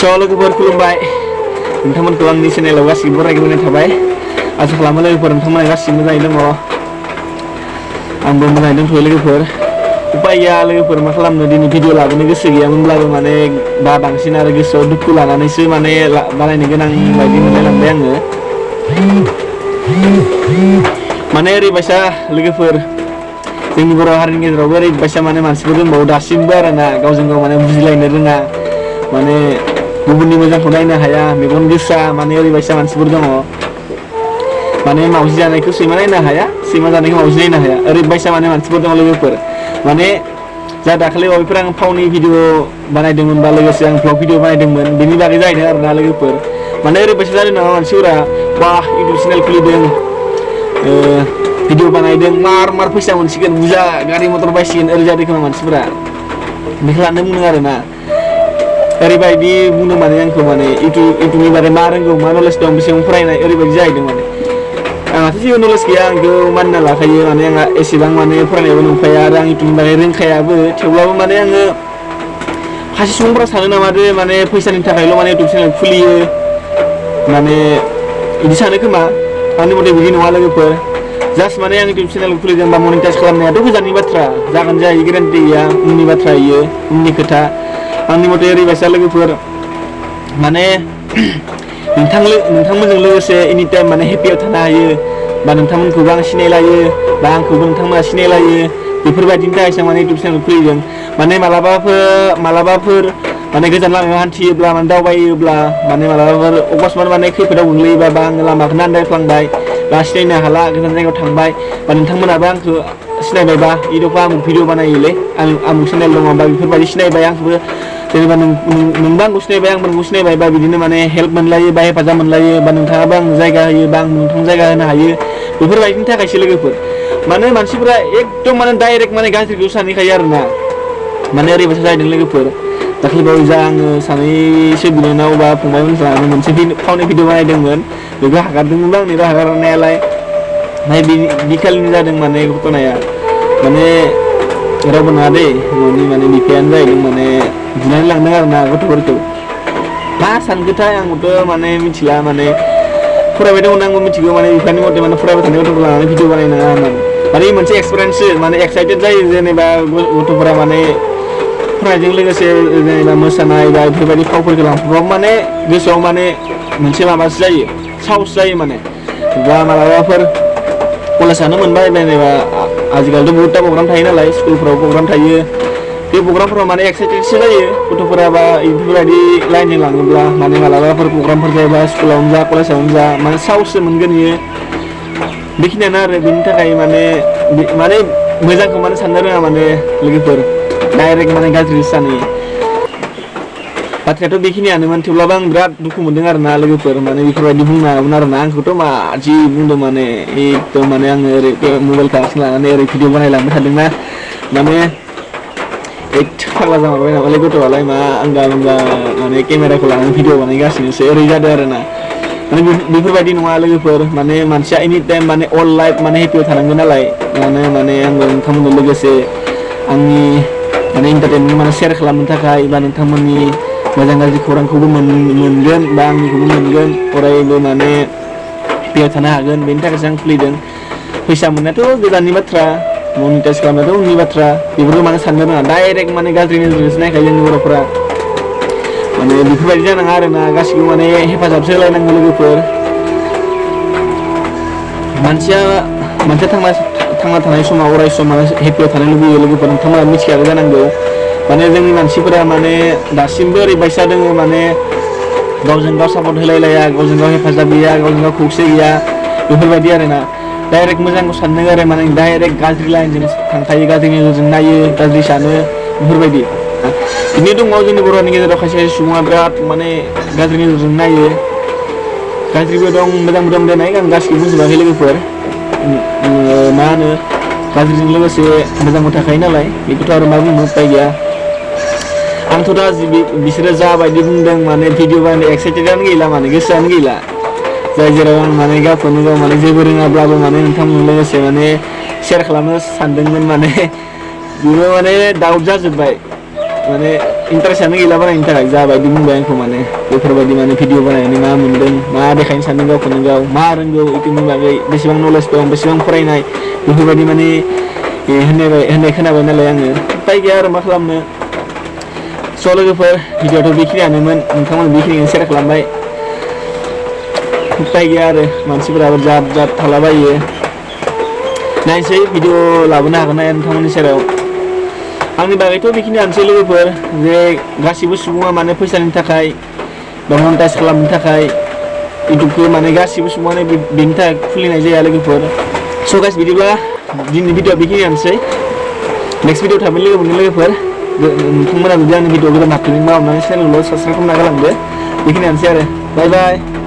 लोगोफोर खुलुमबाय नोंथांमोनखौ आंनि चेनेलाव गासिबो बरायग्रोनाय थाबाय आसा खालामो लोगोफोर नोंथांमोना गासिबो मोजाङै दङ आंबो मोजाङै दंथ'यो लोगोफोर उपाय गैया लोगोफोर मा खालामनो दिनै भिडिअ लाबोनो गोसो गैयामोनब्लाबो माने बांसिन आरो गोसोआव दुखु लानानैसो माने बानायनो गोनां बायदि मोनलायलांबाय आङो माने ओरैबायसा लोगोफोर जोंनि बर' हारिनि गेजेरावबो ओरैबायसा माने मानसिफोर दंबावो दासिमबो आरोना गावजों गाव माने बुजिलायनो रोङा माने गुबुननि मोजांखौ नायनो हाया मेगन गोसा माने ओरैबायसा मानसिफोर दङ माने मावजि जानायखौ सैमा नायनो हाया सैमा जानायखौ मावजि नायनो हाया ओरैबायसा माने मानसिफोर दङ लोगोफोर माने जा दाखालि बावैफोर आं फावनि भिडिअ बानायदोंमोन बा लोगोसे आं भ्लग भिडिअ बानायदोंमोन बेनि बागै जाहैदों आरोना लोगोफोर माने ओरैबायसा जादों नामा मानसिफोरा वाह इउटुब चेनेल खुलिदों भिडिअ बानायदों मार फैसा मोनसिगोन बुरजा गारि मटर बायसिगोन ओरै जादों खोमा मानसिफोरा बेखौ लानो बुंदों आरोना ओरैबायदि बुंदों माने आंखौ माने इउटुबनि बारै मा रोंगौ मा नलेज दं बेसेबां फरायनाय ओरैबायदि जाहैदों माने आंहाथ' जेबो नलेज गैया आंखौ मानिना लाखायो माने आंहा एसेबां माने फरायनायबो नंखाया आरो आं इउटुबनि बागै रोंखायाबो थेवब्लाबो माने आङो खायसे सुबुंफोरा सानो नामा दे माने फैसानि थाखायल' माने इउटुब चेनेल खुलियो माने बिदि सानो खोमा आंनि मथे बिदि नङा लोगोफोर जास्ट माने आं इउटुब चेनेल खुलिदों बा मनिटाइज खालामनायाथ' गोजाननि बाथ्रा जागोन जायो गेरेन्टि गैया उननि बाथ्रा इयो उननि खोथा आंनि मथे ओरैबायसा लोगोफोर माने नोंथांमोनजों लोगोसे एनि टाइम माने हेपियाव थानो हायो बा नोंथांमोनखौबो आं सिनायलायो बा आंखौबो नोंथांमोना सिनायलायो बेफोरबायदिनि थाखायसो माने इउटुब चेनेल खुलिदों माने मालाबाफोर माने गोजान लामायाव हान्थियोब्ला माने दावबायोब्ला माने मालाबाफोर अकस्मात माने खैफोदाव गोग्लैयोबा बा आङो लामाखौनो आन्दायफ्लांबाय बा सिनायनो हाला गोजान जायगायाव थांबाय बा नोंथांमोनाबो आंखौ सिनायबायबा इद'खौ आं भिडिअ बानायोलै आमुक चेनेल दङ बा बेफोरबायदि सिनायबाय आंखौबो जेनेबा नोंबो आंखौ सिनायबाय आंबो नोंखौ सिनायबाय बा बिदिनो माने हेल्प मोनलायो बा हेफाजाब मोनलायो बा नोंथाङाबो आं जायगा होयो बा आं नोंथांनो जायगा होनो हायो बेफोरबायदिनि थाखायसो लोगोफोर माने मानसिफोरा एकदम माने डाइरेक्ट माने गाज्रिखौ सानहैखायो आरोना माने ओरैबायसा जाहैदों लोगोफोर दाख्लैबावै जा आङो सानैसो बिनानाव बा फंबायमोनजों आङो मोनसे फावनि भिडिअ बानायदोंमोन बेखौ हगारदोंमोनबो आंनि हगारनायालाय ओमफ्राय बिखालिनि जादों माने घटनाया माने रावबो नङा दे न'नि माने बिफायानो जाहैदों माने बुनानै लांदों आरोना गथ'फोरखौ मा सानखोथाय आंबोथ' माने मिथिला माने फरायबाय दंमोन आंबो मिथिगौ माने बिफानि मथे माने फरायबाय थानाय गथ'फोरखौ लानानै भिडिअ बानायनाङा होननानै माने मोनसे एक्सपिरियेन्ससो माने एक्साइटेड जायो जेनेबा गथ'फोरा माने फरायनायजों लोगोसे जेनेबा मोसानाय बा बेफोरबायदि फावफोरखौ लांफाबाबो माने गोसोआव माने मोनसे माबासो जायो साहस जायो माने बा मालाबाफोर कलेजानो मोनबाय जेनेबा आजिखालिथ' बहुदथा प्रग्राम थायो नालाय स्कुलफोराव प्रग्राम थायो बे प्रग्रामफोराव माने एक्साइटेडसो जायो गथ'फोरा बा बेफोरबायदि लाइनजों लाङोब्ला माने मालाबाफोर प्रग्रामफोर जायोबा स्कुलावनो जा कलेजावनो जा माने साहससो मोनगोन इयो बेखिनियानो आरो बेनि थाखाय माने मोजांखौ माने साननो रोङा माने लोगोफोर डाइरेक्ट माने गाज्रिसो सानो बाथ्रायाथ' बेखिनियानोमोन थेवब्लाबो आं बिराद दुखु मोनदों आरोना लोगोफोर माने बेफोरबायदि बुंनो हागौमोन आरोना आंखौथ' मा जि बुंदों माने एकदम माने आङो ओरै मबाइलखौ आथिं लानानै ओरै भिडिअ बानायलांबाय थादोंना माने फाग्ला जामारबाय नामालै गथ'आलाय मा आंगा माने केमेराखौ लानानै भिडिअ बानायगासिनोसो ओरै जादों आरोना माने बेफोरबायदि नङा लोगोफोर माने मानसिया एनि टाइम माने अल लाइफ माने हेपियाव थानांगोन नालाय माने आंबो नोंथांमोनजों लोगोसे आंनि माने इन्टारटेनमेन्ट माने शेयार खालामनो थाखाय बा नोंथांमोननि मोजां गाज्रि खौरांखौबो मोनगोन बा आंनिखौबो मोनगोन अरायबो माने हेपियाव थानो हागोन बेनि थाखायसो आं खुलिदों फैसा मोननायाथ' गोजाननि बाथ्रा मनिटाइज खालामनायाथ' उननि बाथ्रा बेफोरखौ माने साननो रोङा डाइरेक्ट माने गाज्रि नोजोरजोंसो नायखायो जोंनि बर'फोरा माने बेफोरबायदि जानाङा आरोना गासिबो माने हेफाजाबसो होलायनांगौ लोगोफोर मानसिया थांना थानाय समाव अराय सम माने हेपियाव थानो लुबैयो लोगोफोर नोंथांमोना मिथिखागौ जानांगौ माने जोंनि मानसिफोरा माने दासिमबो ओरैबायसा दङ माने गावजों गाव सापर्ट होलायलाया गावजों गाव हेफाजाब गैया गावजों गाव खौसे गैया बेफोरबायदि आरोना डाइरेक्ट मोजांखौ साननो गारो माने डाइरेक्ट गाज्रि लाइनजों थांखायो गाज्रि नोजोरजों नायो गाज्रि सानो बेफोरबायदि बिदिनो दङ जोंनि बर'नि गेजेराव खायसे सुबुङा बिराद माने गाज्रि नोजोरजों नायो गाज्रिबो दं मोजांबो दं देनाय आं गासिबो बुंजोबाखै लोगोफोर मा होनो गाज्रिजों लोगोसे मोजांबो थाखायो नालाय बेखौथ' आरो मा बुंनो उपाय गैया आंथ' दा बिसोरो जाबायदि बुंदों माने भिडिअ बानायनो एक्साइटेडआनो गैला माने गोसोआनो गैला जाय जेराव आं माने गावखौनो गाव माने जेबो रोङाब्लाबो माने नोंथांमोनजों लोगोसे माने शेयार खालामनो सानदोंमोन माने बेबो माने दाउट जाजोब्बाय माने इन्टारेस्टआनो गैला बानायनो थाखाय जाबायदि बुंबाय आंखौ माने बेफोरबायदि माने भिडिअ बानायनानै मा मोनदों मा देखायनो सानदों गावखौनो गाव मा रोंगौ इउटुबनि बागै बेसेबां नलेज दं बेसेबां फरायनाय बेफोरबायदि माने होननाय खोनाबाय नालाय आङो उपाय गैया आरो मा खालामनो स' लोगोफोर भिडिअ'आथ' बेखिनियानोमोन नोंथांमोन बेखिनिखौनो सेयार खालामबाय उपाय गैया आरो मानसिफोराबो जात जात थालाबायो नायसै भिडिअ लाबोनो हागोन ना नोंथांमोननि सेराव आंनि बागैथ' बेखिनियानोसै लोगोफोर जे गासिबो सुबुङा माने फैसानि थाखाय बा मनिटाइज खालामनो थाखाय इउटुबखौ माने गासिबो सुबुङानो बेनि थाखाय खुलिनाय जाया लोगोफोर स' गाइस बिदिब्ला दिनैनि भिडिअ बेखिनियानोसै नेक्स्ट भिडिअ थाबैनो लोगो मोनगोन लोगोफोर नोंथांमोना जुदि आंनि भिडिअ गोदान हाबफैदोंबा अननानै चेनेलखौ साबसक्राइब खालामना गालांदो बेखिनियानोसै आरो बाय बाय